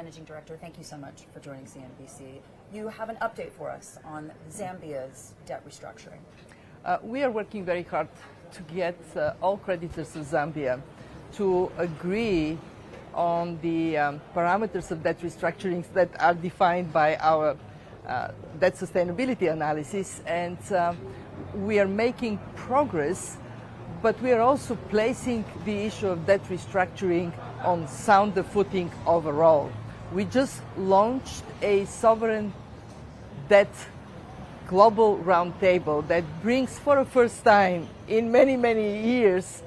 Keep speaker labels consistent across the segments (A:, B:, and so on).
A: Managing Director, thank you so much for joining CNBC. You have an update for us on Zambia's debt restructuring.
B: We are working very hard to get all creditors of Zambia to agree on the parameters of debt restructurings that are defined by our debt sustainability analysis. And we are making progress, but we are also placing the issue of debt restructuring on sounder footing overall. We just launched a sovereign debt global roundtable that brings for the first time in many, many years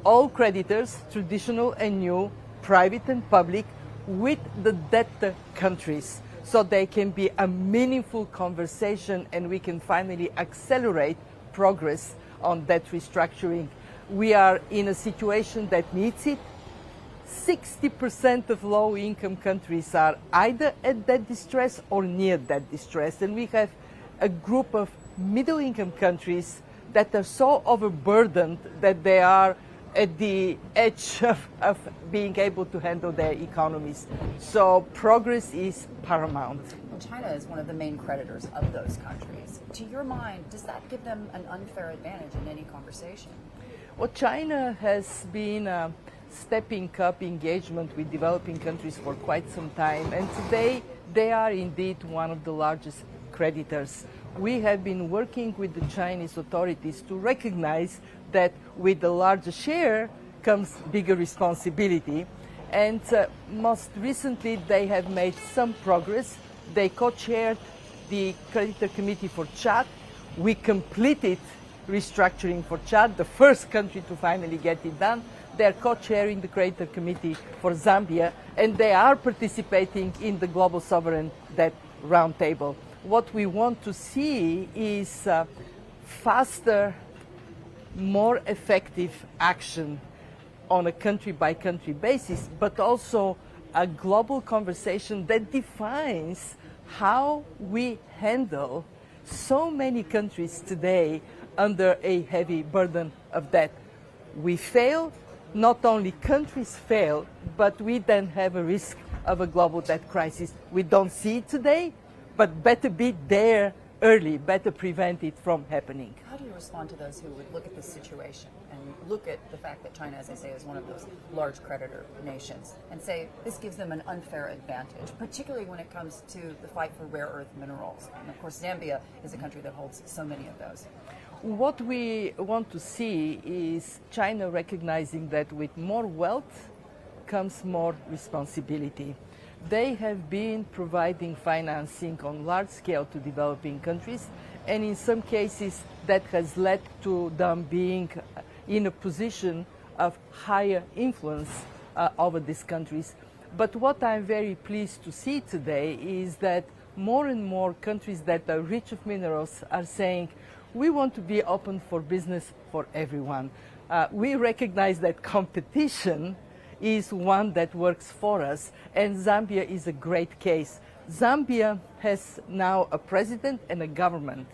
B: all creditors, traditional and new, private and public, with the debtor countries, so there can be a meaningful conversation and we can finally accelerate progress on debt restructuring. We are in a situation that needs it. 60% of low-income countries are either at debt distress or near debt distress, and we have a group of middle-income countries that are so overburdened that they are at the edge of being able to handle their economies. So progress is paramount.
A: Well, China is one of the main creditors of those countries. To your mind, does that give them an unfair advantage in any conversation?
B: Well, China has been stepping up engagement with developing countries for quite some time, and today they are indeed one of the largest creditors. We have been working with the Chinese authorities to recognize that with the larger share comes bigger responsibility. And most recently, they have made some progress. They co-chaired the creditor committee for Chad. We completed restructuring for Chad, the first country to finally get it done. They are co-chairing the creditor committee for Zambia, and they are participating in the Global Sovereign Debt Roundtable. What we want to see is faster, more effective action on a country-by-country basis, but also a global conversation that defines how we handle so many countries today under a heavy burden of debt. We fail, not only countries fail, but we then have a risk of a global debt crisis. We don't see it today, but better be there early, better prevent it from happening.
A: How do you respond to those who would look at this situation and look at the fact that China, as I say, is one of those large creditor nations and say this gives them an unfair advantage, particularly when it comes to the fight for rare earth minerals? And of course, Zambia is a country that holds so many of those.
B: What we want to see is China recognizing that with more wealth comes more responsibility. They have been providing financing on large scale to developing countries, and in some cases that has led to them being in a position of higher influence over these countries. But what I'm very pleased to see today is that more and more countries that are rich of minerals are saying, we want to be open for business for everyone. We recognize that competition is one that works for us, and Zambia is a great case. Zambia has now a president and a government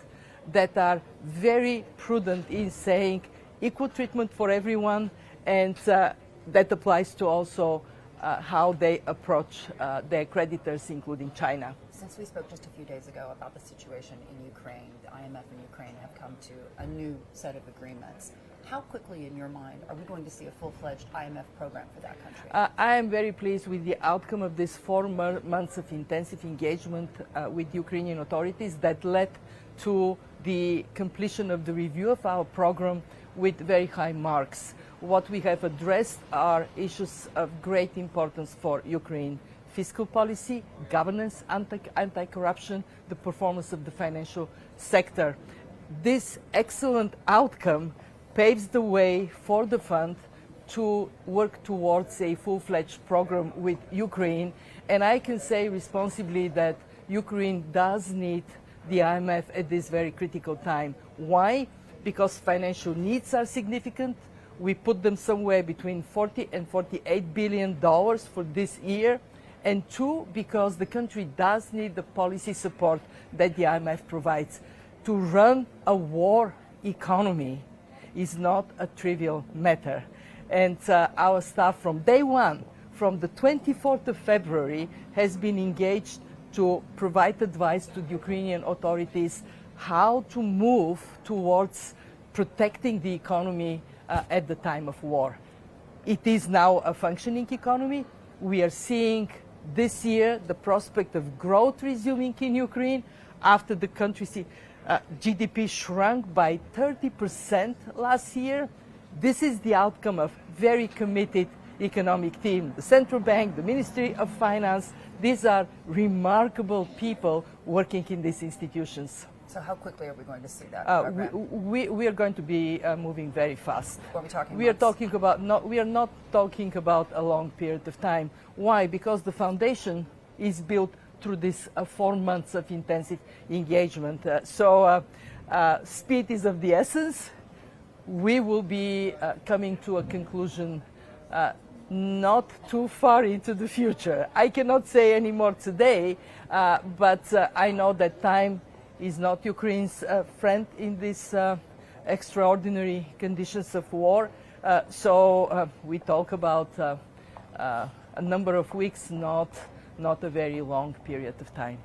B: that are very prudent in saying equal treatment for everyone, and that applies to also how they approach their creditors, including China.
A: Since we spoke just a few days ago about the situation in Ukraine, the IMF and Ukraine have come to a new set of agreements. How quickly, in your mind, are we going to see a full-fledged IMF program for that country?
B: I am very pleased with the outcome of this 4 months of intensive engagement with Ukrainian authorities that led to the completion of the review of our program with very high marks. What we have addressed are issues of great importance for Ukraine: fiscal policy, governance, anti-corruption, the performance of the financial sector. This excellent outcome paves the way for the fund to work towards a full-fledged program with Ukraine. And I can say responsibly that Ukraine does need the IMF at this very critical time. Why? Because financial needs are significant. We put them somewhere between $40 and $48 billion for this year. And two, because the country does need the policy support that the IMF provides. To run a war economy is not a trivial matter. And our staff from day one from the 24th of February, has been engaged to provide advice to the Ukrainian authorities how to move towards protecting the economy at the time of war. It is now a functioning economy. We are seeing this year the prospect of growth resuming in Ukraine after the country's GDP shrunk by 30% last year. This is the outcome of very committed economic team. The central bank, the Ministry of Finance, these are remarkable people working in these institutions.
A: So how quickly are we going to see that?
B: We are going to be moving very fast.
A: What are we talking
B: we are talking about we are not talking about a long period of time. Why? Because the foundation is built through this 4 months of intensive engagement. Speed is of the essence. We will be coming to a conclusion not too far into the future. I cannot say any more today, but I know that time is not Ukraine's friend in these extraordinary conditions of war. We talk about a number of weeks, not a very long period of time.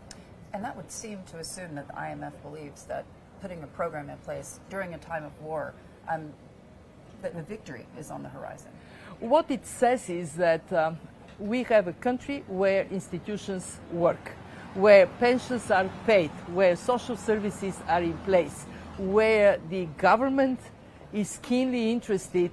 A: And that would seem to assume that the IMF believes that putting a program in place during a time of war, that the victory is on the horizon.
B: What it says is that we have a country where institutions work, where pensions are paid, where social services are in place, where the government is keenly interested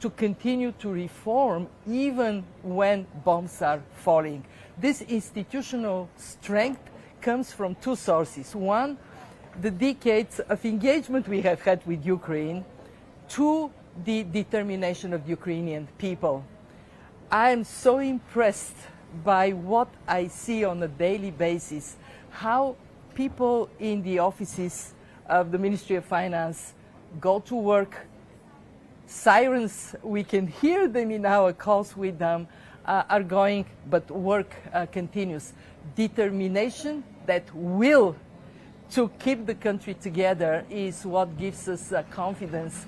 B: to continue to reform even when bombs are falling. This institutional strength comes from two sources. One, the decades of engagement we have had with Ukraine. Two, the determination of the Ukrainian people. I am so impressed by what I see on a daily basis, how people in the offices of the Ministry of Finance go to work. Sirens, we can hear them in our calls with them, are going, but work continues. Determination, that will to keep the country together, is what gives us confidence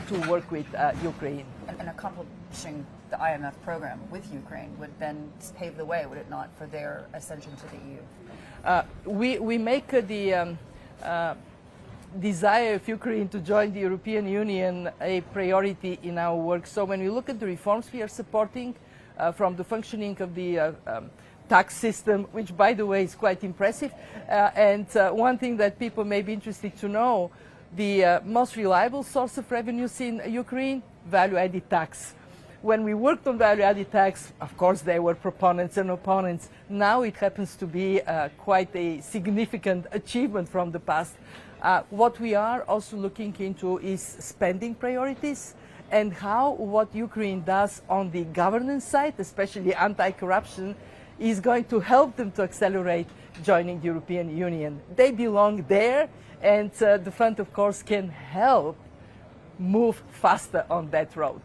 B: to work with Ukraine.
A: And accomplishing the IMF program with Ukraine would then pave the way, would it not, for their ascension to the EU?
B: We make the desire of Ukraine to join the European Union a priority in our work. So when we look at the reforms we are supporting, from the functioning of the tax system, which by the way is quite impressive, and one thing that people may be interested to know, the most reliable source of revenues in Ukraine, value-added tax. When we worked on value-added tax, of course there were proponents and opponents. Now it happens to be quite a significant achievement from the past. What we are also looking into is spending priorities and how what Ukraine does on the governance side, especially anti-corruption, is going to help them to accelerate joining the European Union. They belong there, and the fund, of course, can help move faster on that road.